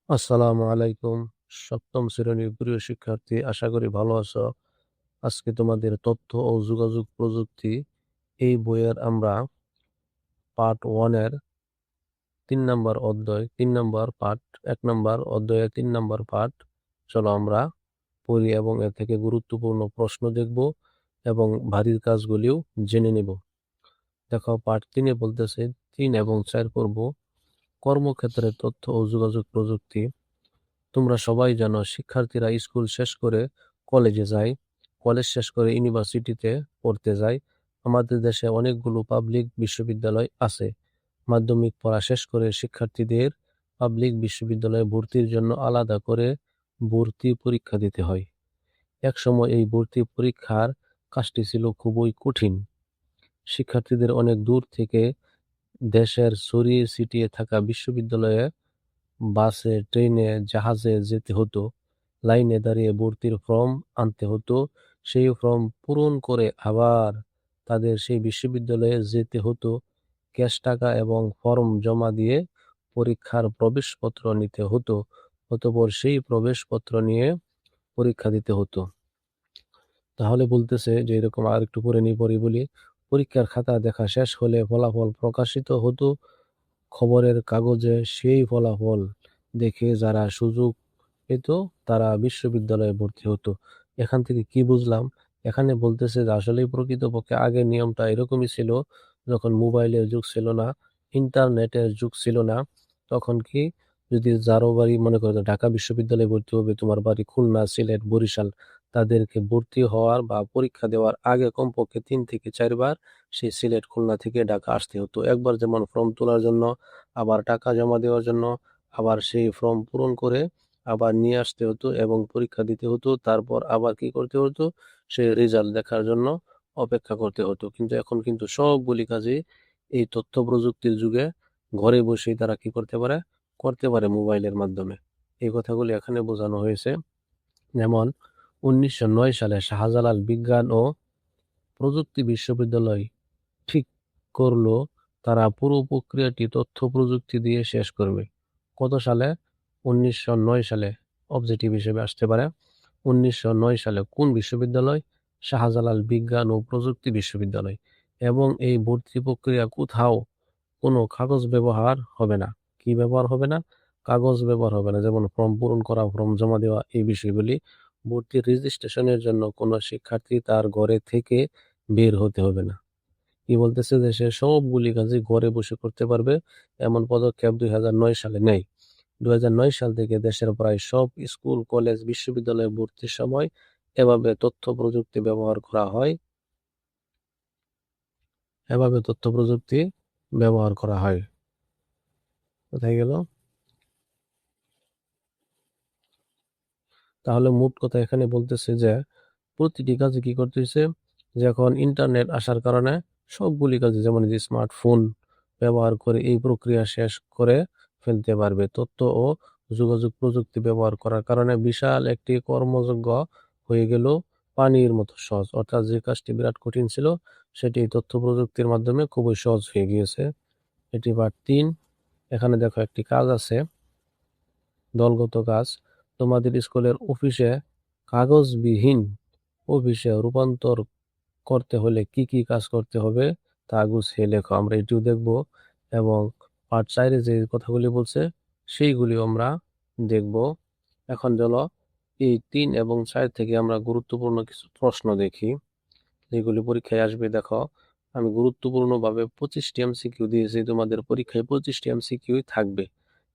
আসসালামু আলাইকুম। সপ্তম শ্রেণীর প্রিয় শিক্ষার্থী, আশা করি ভালো আছো। আজকে তোমাদের তথ্য ও যোগাযোগ প্রযুক্তি এই বইয়ের আমরা পার্ট 1 এর 3 নম্বর অধ্যায়, 3 নম্বর পার্ট, 1 নম্বর অধ্যায়ের 3 নম্বর পার্ট। চলো আমরা পড়ি এবং এর থেকে গুরুত্বপূর্ণ প্রশ্ন দেখব এবং বাড়ির কাজগুলিও জেনে নেব। দেখো, পার্ট 3 এ বলতেছে 3 এবং 4 পর্ব, কর্মক্ষেত্রে তথ্য ও যোগাযোগ প্রযুক্তি। তোমরা সবাই জানো, শিক্ষার্থীরা স্কুল শেষ করে কলেজে যায়, কলেজ শেষ করে ইউনিভার্সিটিতে পড়তে যায়। আমাদের দেশে অনেকগুলো পাবলিক বিশ্ববিদ্যালয় আছে। মাধ্যমিক পড়া শেষ করে শিক্ষার্থীদের পাবলিক বিশ্ববিদ্যালয়ে ভর্তির জন্য আলাদা করে ভর্তি পরীক্ষা দিতে হয়। একসময় এই ভর্তি পরীক্ষার কাজটি ছিল খুবই কঠিন। শিক্ষার্থীদের অনেক দূর থেকে দেশের ছড়িয়ে ছিটিয়ে থাকা বিশ্ববিদ্যালয়ে বাসে, ট্রেনে, জাহাজে যেতে হতো। লাইনে দাঁড়িয়ে ভর্তির ফর্ম আনতে হতো। সেই ফর্ম পূরণ করে আবার তাদের সেই বিশ্ববিদ্যালয়ে যেতে হতো। ক্যাশ টাকা এবং ফর্ম জমা দিয়ে পরীক্ষার প্রবেশপত্র নিতে হতো। অতঃপর সেই প্রবেশপত্র নিয়ে পরীক্ষা দিতে হতো। তাহলে বলতেছে যে এরকম আর একটু পরে বলি। পরীক্ষার খাতা দেখা শেষ হলে ফলাফল প্রকাশিত হতো খবরের কাগজে। সেই ফলাফল দেখে যারা সুযোগ পেত তারা বিশ্ববিদ্যালয়ে ভর্তি হতো। এখান থেকে কি বুঝলাম? এখানে বলতেছে যে আসলেই প্রকৃতপক্ষে আগের নিয়মটা এরকমই ছিল। যখন মোবাইলের যুগ ছিল না, ইন্টারনেটের যুগ ছিল না, তখন কি, যদি যারো বাড়ি, মনে করো ঢাকা বিশ্ববিদ্যালয়ে ভর্তি হবে, তোমার বাড়ি খুলনা, সিলেট, বরিশাল, তাদেরকে ভর্তি হওয়ার বা পরীক্ষা দেওয়ার আগে কমপক্ষে 3 থেকে 4 বার সেই সিলেট, খুলনা থেকে ঢাকা আসতে হতো। একবার যেমন ফর্ম তোলার জন্য, আবার টাকা জমা দেওয়ার জন্য, আবার সেই ফর্ম পূরণ করে আবার নিয়ে আসতে হতো এবং পরীক্ষা দিতে হতো। তারপর আবার কি করতে হতো? সেই রেজাল্ট দেখার জন্য অপেক্ষা করতে হতো। কিন্তু এখন কিন্তু সবগুলি কাজই এই তথ্য প্রযুক্তির যুগে ঘরে বসেই তারা কি করতে পারে মোবাইলের মাধ্যমে। এই কথাগুলি এখানে বোঝানো হয়েছে। যেমন 1909 সালে শাহজালাল বিজ্ঞান ও প্রযুক্তি বিশ্ববিদ্যালয় ঠিক করলো তারা পুরো প্রক্রিয়াটি তথ্য প্রযুক্তি দিয়ে শেষ করবে। কত সালে? 1909 সালে। অবজেক্টিভ হিসেবে আসতে পারে। 1909 সালে কোন বিশ্ববিদ্যালয়? শাহজালাল বিজ্ঞান ও প্রযুক্তি বিশ্ববিদ্যালয়। এবং এই ভর্তি প্রক্রিয়া কোথাও কোনো কাগজ ব্যবহার হবে না। কি ব্যবহার হবে না? কাগজ ব্যবহার হবে না। যেমন ফর্ম পূরণ করা, ফর্ম জমা দেওয়া, এই বিষয়গুলি। ভর্তির রেজিস্ট্রেশনের জন্য কোনো শিক্ষার্থী তার ঘরে থেকে বের হতে হবে না। কি বলতেছে? যে সে সবগুলি কাজই ঘরে বসে করতে পারবে। এমন পদক্ষেপ 2009 সালে নেয়। 2009 সাল থেকে দেশের প্রায় সব স্কুল, কলেজ, বিশ্ববিদ্যালয়ে ভর্তির সময় এভাবে তথ্য প্রযুক্তি ব্যবহার করা হয়। এভাবে তথ্য প্রযুক্তি ব্যবহার করা হয়। কোথায় গেল? তাহলে মোট কথা এখানে বলতেছে যে প্রতিটি কাজে কি করতেছে, যে এখন ইন্টারনেট আসার কারণে সবগুলি কাজে, যেমন যে স্মার্টফোন ব্যবহার করে এই প্রক্রিয়া শেষ করে ফেলতে পারবে। তথ্য ও যোগাযোগ প্রযুক্তি ব্যবহার করার কারণে বিশাল একটি কর্মযজ্ঞ হয়ে গেল পানির মতো সহজ। অর্থাৎ যে কাজটি বিরাট কঠিন ছিল, সেটি তথ্য প্রযুক্তির মাধ্যমে খুবই সহজ হয়ে গিয়েছে। এটি পার্ট 3। এখানে দেখো একটি কাজ আছে, দলগত কাজ। তোমাদের স্কুলের অফিসে কাগজবিহীন অফিসে রূপান্তর করতে হলে কি কি কাজ করতে হবে তা গুছিয়ে লেখো। আমরা এটিও দেখব এবং পার্ট 4 এ যে কথাগুলি বলছে সেইগুলিও আমরা দেখব। এখন চলো এই 3 এবং 4 থেকে আমরা গুরুত্বপূর্ণ কিছু প্রশ্ন দেখি, যেগুলি পরীক্ষায় আসবে। দেখো, আমি গুরুত্বপূর্ণভাবে 25টি এমসিকিউ দিয়েছি। তোমাদের পরীক্ষায় 25টি এমসিকিউ থাকবে।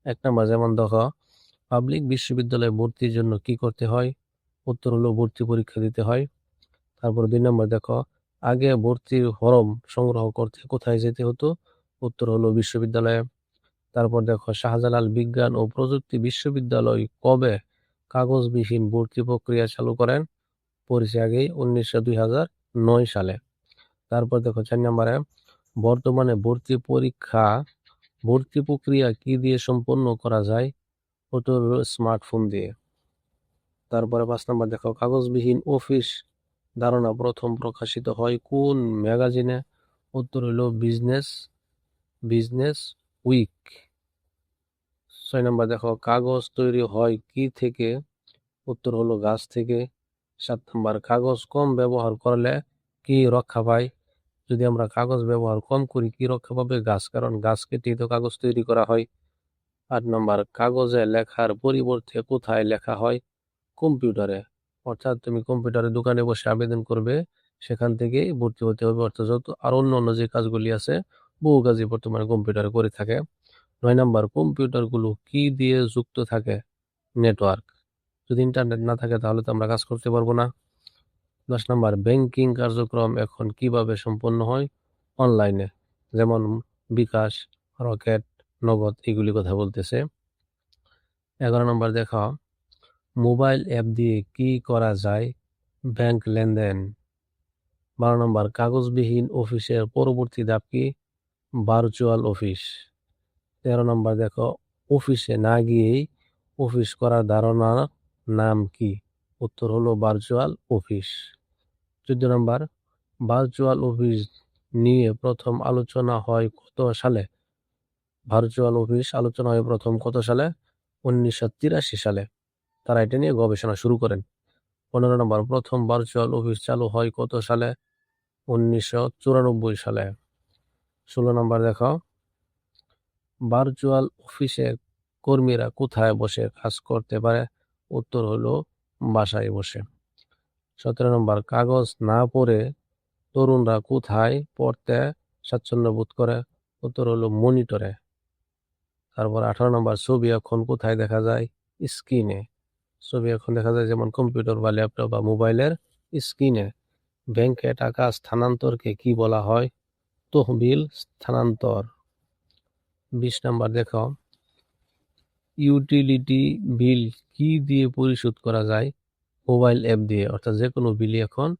1 নাম্বার, যেমন দেখো, পাবলিক বিশ্ববিদ্যালয়ে ভর্তির জন্য কি করতে হয়? উত্তর হলো ভর্তি পরীক্ষা দিতে হয়। তারপর 2 নম্বর দেখো, আগে ভর্তির ফরম সংগ্রহ করতে কোথায় যেতে হতো? উত্তর হলো বিশ্ববিদ্যালয়ে। তারপর দেখো, শাহজালাল বিজ্ঞান ও প্রযুক্তি বিশ্ববিদ্যালয় কবে কাগজবিহীন ভর্তি প্রক্রিয়া চালু করেন? পড়েছি আগেই, 2009 সালে। তারপর দেখো 4 নম্বরে, বর্তমানে ভর্তি প্রক্রিয়া কি দিয়ে সম্পন্ন করা যায়? উত্তর হলো স্মার্টফোন দিয়ে। তারপরে 5 নম্বর দেখো, কাগজবিহীন অফিস ধারণা প্রথম প্রকাশিত হয় কোন ম্যাগাজিনে? উত্তর হলো বিজনেস উইক। 6 নাম্বার দেখো কাগজ তৈরি হয় কি থেকে? উত্তর হলো গাছ থেকে। 7 নাম্বার কাগজ কম ব্যবহার করলে কি রক্ষা পায়? যদি আমরা কাগজ ব্যবহার কম করি কি রক্ষা পাবে? গাছ, কারণ গাছ কেটেই তো কাগজ তৈরি করা হয়। 8 নাম্বার কাগজে লেখার পরিবর্তে কোথায় লেখা হয়? কম্পিউটারে। অর্থাৎ তুমি কম্পিউটারের দোকানে বসে আবেদন করবে, সেখান থেকেই ভর্তি হতে হবে। অর্থাৎ যত আর অন্য যে কাজগুলি আছে বহু কাজই বর্তমানে কম্পিউটারে করে থাকে। 9 নাম্বার কম্পিউটারগুলো কি দিয়ে যুক্ত থাকে? নেটওয়ার্ক। যদি ইন্টারনেট না থাকে তাহলে তো আমরা কাজ করতে পারবো না। 10 নাম্বার ব্যাংকিং কার্যক্রম এখন কিভাবে সম্পন্ন হয়? অনলাইনে, যেমন বিকাশ, রকেট, নগদ, এগুলি কথা বলতেছে। 11 নাম্বার দেখো মোবাইল অ্যাপ দিয়ে কি করা যায়? ব্যাংক লেনদেন। 12 নাম্বার কাগজবিহীন অফিসের পরবর্তী ধাপ কি? Virtual office. 13 নাম্বার দেখো অফিসে না গিয়েই অফিস করার ধারণার নাম কি? উত্তর হলো virtual office. 14 number virtual office নিয়ে প্রথম আলোচনা হয় কত সালে? ভার্চুয়াল অফিস আলোচনা হয় প্রথম কত সালে? 1983 সালে। তারা এটা নিয়ে গবেষণা শুরু করেন। 15 নম্বর প্রথম ভার্চুয়াল অফিস চালু হয় কত সালে? 1994 সালে। 16 নম্বর দেখো ভার্চুয়াল অফিসে কর্মীরা কোথায় বসে কাজ করতে পারে? উত্তর হলো বাসায় বসে। 17 নম্বর কাগজ না পড়ে তরুণরা কোথায় পড়তে স্বাচ্ছন্দ্য বোধ করে? উত্তর হলো মনিটরে। তারপর 18 নম্বর ছবি এখন কোথায় দেখা যায়? স্ক্রিনে। ছবি এখন দেখা যায় যেমন কম্পিউটার বা ল্যাপটপ বা মোবাইলের স্ক্রিনে। ব্যাংকে টাকা স্থানান্তরকে কি বলা হয়? তহবিল স্থানান্তর। 20 নাম্বার দেখো ইউটিলিটি বিল কি দিয়ে পরিশোধ করা যায়? মোবাইল অ্যাপ দিয়ে। অর্থাৎ যে কোনো বিলই এখন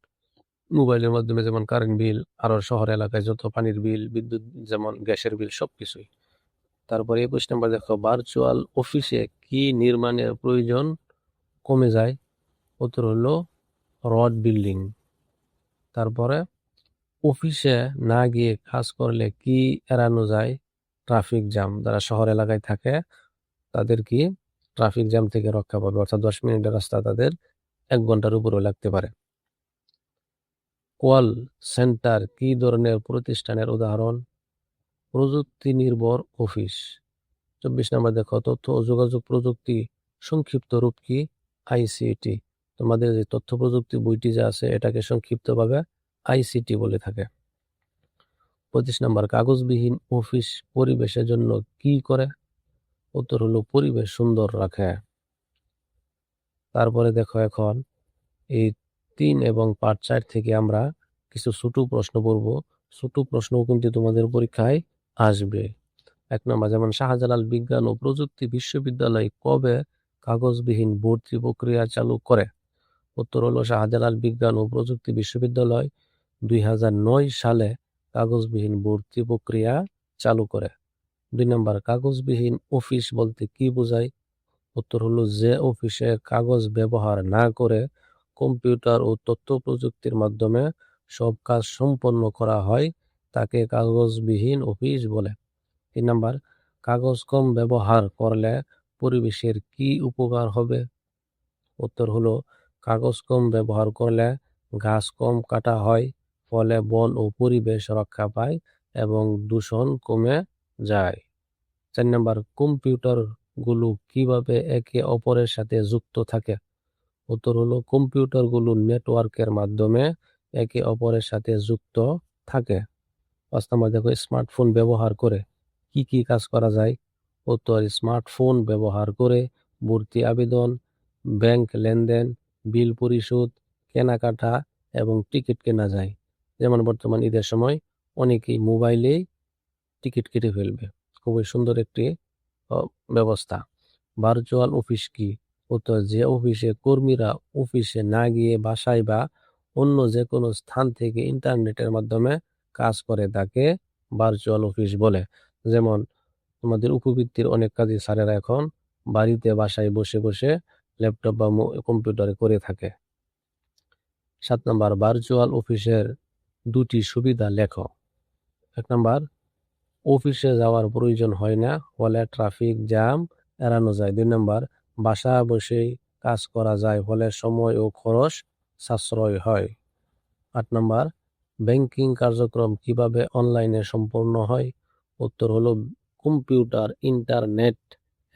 মোবাইলের মাধ্যমে, যেমন কারেন্ট বিল, আরো শহর এলাকায় যত পানির বিল, বিদ্যুৎ, যেমন গ্যাসের বিল, সবকিছুই। তারপরে 21 নাম্বার দেখো ভার্চুয়াল অফিসে কি নির্মাণের প্রয়োজন কমে যায়? উত্তর হলো রড বিল্ডিং। তারপরে অফিসে না গিয়ে কাজ করলে কি এড়ানো যায়? Traffic jam. যারা শহর এলাকায় থাকে তাদের কি ট্রাফিক জ্যাম থেকে রক্ষা পাবে, অর্থাৎ 10 মিনিটের রাস্তা তাদের 1 ঘন্টার উপরেও লাগতে পারে। কল সেন্টার কি ধরনের প্রতিষ্ঠানের উদাহরণ? প্রযুক্তি নির্ভর অফিস। 24 নাম্বার দেখো তথ্য ও যোগাযোগ প্রযুক্তি সংক্ষিপ্ত রূপ কি? আইসিটি। তোমাদের যে তথ্য প্রযুক্তি বইটি যা আছে এটাকে সংক্ষিপ্তভাবে আইসিটি বলে থাকে। 25 নাম্বার কাগজবিহীন অফিস পরিবেশের জন্য কি করে? উত্তর হলো পরিবেশ সুন্দর রাখে। তারপরে দেখো এখন এই 3 এবং পার্ট 4 থেকে আমরা কিছু ছোট প্রশ্ন পড়ব। ছোট প্রশ্নও কিন্তু তোমাদের পরীক্ষায় আসবে। 1 নম্বর যেমন শাহজালাল বিজ্ঞান ও প্রযুক্তি বিশ্ববিদ্যালয় কবে কাগজবিহীন ভর্তি প্রক্রিয়া চালু করে? উত্তর হলো শাহজালাল বিজ্ঞান ও প্রযুক্তি বিশ্ববিদ্যালয় 2009 সালে কাগজবিহীন ভর্তি প্রক্রিয়া চালু করে। 2 নম্বর কাগজবিহীন অফিস বলতে কি বোঝায়? উত্তর হলো যে অফিসে কাগজ ব্যবহার না করে কম্পিউটার ও তথ্য প্রযুক্তির মাধ্যমে সব কাজ সম্পন্ন করা হয় তাকে কাগজবিহীন অফিস বলে। 3 নাম্বার কাগজ কম ব্যবহার করলে পরিবেশের কি উপকার হবে? উত্তর হলো কাগজ কম ব্যবহার করলে গাছ কম কাটা হয়, ফলে বন ও পরিবেশ রক্ষা পায় এবং দূষণ কমে যায়। 4 নাম্বার কম্পিউটার গুলো কিভাবে একে অপরের সাথে যুক্ত থাকে? উত্তর হলো কম্পিউটার গুলো নেটওয়ার্কের মাধ্যমে একে অপরের সাথে যুক্ত থাকে। 5 নাম্বার দেখো স্মার্টফোন ব্যবহার করে কি কি কাজ করা যায়? উত্তর স্মার্টফোন ব্যবহার করে ভর্তি আবেদন, ব্যাংক লেনদেন, বিল পরিশোধ, কেনাকাটা এবং টিকিট কেনা যায়। যেমন বর্তমান ঈদের সময় অনেকেই মোবাইলেই টিকিট কেটে ফেলবে। খুবই সুন্দর একটি ব্যবস্থা। ভার্চুয়াল অফিস কি? উত্তর যে অফিসে কর্মীরা অফিসে না গিয়ে বাসায় বা অন্য যে কোনো স্থান থেকে ইন্টারনেটের মাধ্যমে কাজ করে তাকে ভার্চুয়াল অফিস বলে। যেমন তোমাদের উপবৃত্তির অনেক কাজই স্যারেরা এখন বাড়িতে বাসায় বসে বসে ল্যাপটপ বা কম্পিউটারে করে থাকে। 7 নাম্বার ভার্চুয়াল অফিসের 2টি সুবিধা লেখো। 1 নাম্বার অফিসে যাওয়ার প্রয়োজন হয় না, ফলে ট্রাফিক জ্যাম এড়ানো যায়। 2 নাম্বার, বাসায় বসেই কাজ করা যায়, ফলে সময় ও খরচ সাশ্রয় হয়। 8 নাম্বার, ব্যাংকিং কার্যক্রম কিভাবে অনলাইনে সম্পন্ন হয়? উত্তর হলো কম্পিউটার, ইন্টারনেট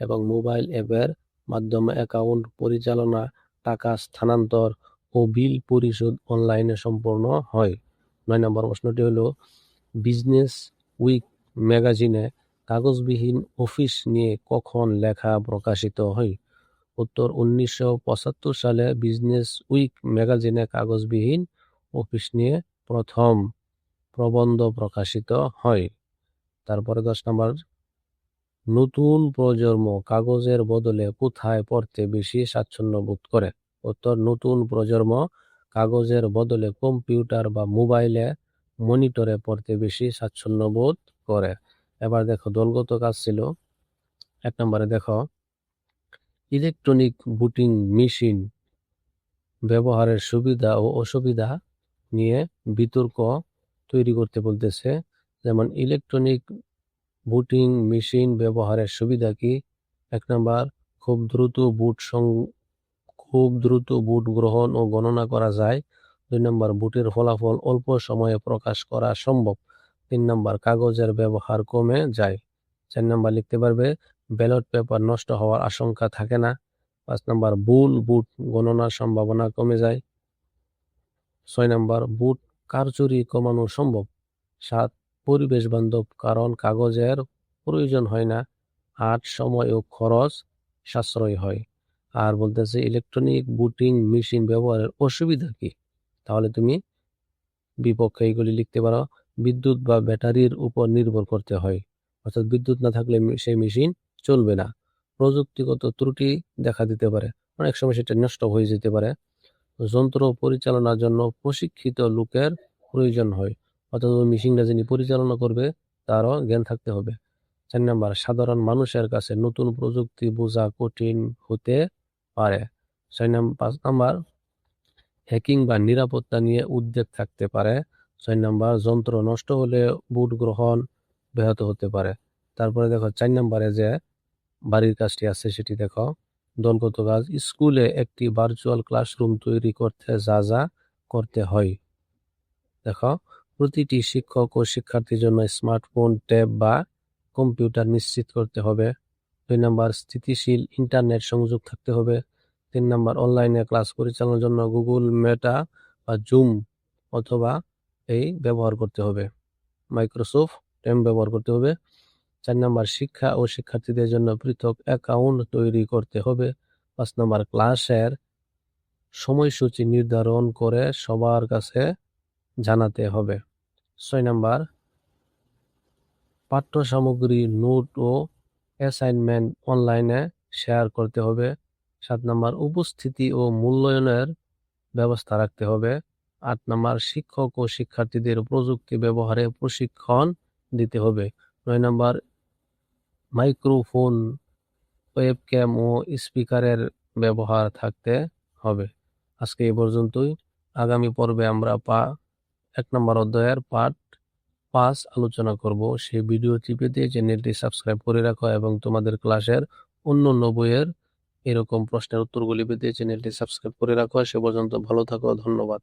এবং মোবাইল অ্যাপের মাধ্যমে অ্যাকাউন্ট পরিচালনা, টাকা স্থানান্তর ও বিল পরিশোধ অনলাইনে সম্পন্ন হয়। 9 নম্বর প্রশ্নটি হলো বিজনেস উইক ম্যাগাজিনে কাগজবিহীন অফিস নিয়ে কখন লেখা প্রকাশিত হয়? উত্তর 1975 সালে বিজনেস উইক ম্যাগাজিনে কাগজবিহীন অফিস নিয়ে প্রথম প্রবন্ধ প্রকাশিত হয়। তারপরে 10 নম্বর, নতুন প্রজন্ম কাগজের বদলে কোথায় পড়তে বেশি স্বাচ্ছন্দ্য বোধ করে? উত্তর, নতুন প্রজন্ম কাগজের বদলে কম্পিউটার বা মোবাইলে মনিটরে পড়তে বেশি স্বাচ্ছন্দ্য বোধ করে। এবার দেখো দলগত কাজ ছিল। 1 নম্বরে দেখো, ইলেকট্রনিক ভোটিং মেশিন ব্যবহারের সুবিধা ও অসুবিধা নিয়ে বিতর্ক তৈরি করতে বলতেছে। যেমন ইলেকট্রনিক ভোটিং মেশিন ব্যবহারের সুবিধা কি? 1 নাম্বার, খুব দ্রুত ভোট গ্রহণ ও গণনা করা যায়। 2 নাম্বার, ভোটের ফলাফল অল্প সময়ে প্রকাশ করা সম্ভব। 3 নাম্বার, কাগজের ব্যবহার কমে যায়। 4 নাম্বার লিখতে পারবে, ব্যালট পেপার নষ্ট হওয়ার আশঙ্কা থাকে না। 5 নাম্বার, ভুল ভোট গণনার সম্ভাবনা কমে যায়। 6 নাম্বার, ভোট কারচুপি কমানো সম্ভব। 7, পরিবেশ বান্ধব কারণ কাগজের প্রয়োজন হয় না। 8, সময় ও খরচ সাশ্রয় হয়। আর বলতেছে ইলেকট্রনিক ভোটিং মেশিন ব্যবহারের অসুবিধা কি? তাহলে তুমি বিপক্ষে এইগুলি লিখতে পারো। বিদ্যুৎ বা ব্যাটারির উপর নির্ভর করতে হয়, অর্থাৎ বিদ্যুৎ না থাকলে সেই মেশিন চলবে না। প্রযুক্তিগত ত্রুটি দেখা দিতে পারে, অনেক সময় সেটা নষ্ট হয়ে যেতে পারে। যন্ত্র পরিচালনার জন্য প্রশিক্ষিত লোকের প্রয়োজন হয়, অর্থাৎ ওই মেশিনটা যিনি পরিচালনা করবে তারও জ্ঞান থাকতে হবে। 4 নাম্বার, সাধারণ মানুষের কাছে নতুন প্রযুক্তি বোঝা কঠিন হতে পারে। 5 নাম্বার, হ্যাকিং বা নিরাপত্তা নিয়ে উদ্বেগ থাকতে পারে। 6 নাম্বার, যন্ত্র নষ্ট হলে ভোট গ্রহণ ব্যাহত হতে পারে। তারপরে দেখো 4 নাম্বারে যে বাড়ির কাজটি আছে সেটি দেখো। দলগত কাজ, স্কুলে একটি ভার্চুয়াল ক্লাসরুম তৈরি করতে যা যা করতে হয় দেখো। প্রতিটি শিক্ষক ও শিক্ষার্থীর জন্য স্মার্টফোন, ট্যাব বা কম্পিউটার নিশ্চিত করতে হবে। 2 নাম্বার, স্থিতিশীল ইন্টারনেট সংযোগ থাকতে হবে। 3 নাম্বার, অনলাইনে ক্লাস পরিচালনার জন্য গুগল মেটা বা জুম অথবা এই ব্যবহার করতে হবে, মাইক্রোসফট টিম ব্যবহার করতে হবে। 4 নাম্বার, শিক্ষা ও শিক্ষার্থীদের জন্য পৃথক অ্যাকাউন্ট তৈরি করতে হবে। 5 নাম্বার, ক্লাসের সময়সূচি নির্ধারণ করে সবার কাছে জানাতে হবে। 6 নাম্বার, পাঠ্য সামগ্রী, নোট ও অ্যাসাইনমেন্ট অনলাইনে শেয়ার করতে হবে। 7 নাম্বার, উপস্থিতি ও মূল্যায়নের ব্যবস্থা রাখতে হবে। 8 নাম্বার, শিক্ষক ও শিক্ষার্থীদের প্রযুক্তি ব্যবহারে প্রশিক্ষণ দিতে হবে। 9 নাম্বার, মাইক্রোফোন, ওয়েবক্যাম ও স্পিকারের ব্যবহার থাকতে হবে। আজকে এই পর্যন্তই। আগামী পর্বে আমরা 1 নম্বর অধ্যায়ের পার্ট 5 আলোচনা করব। সেই ভিডিওটি পেতে চ্যানেলটি সাবস্ক্রাইব করে রাখো এবং তোমাদের ক্লাসের অন্যান্য বইয়ের এরকম প্রশ্নের উত্তরগুলি পেতে চ্যানেলটি সাবস্ক্রাইব করে রাখো। সে পর্যন্ত ভালো থাকো, ধন্যবাদ।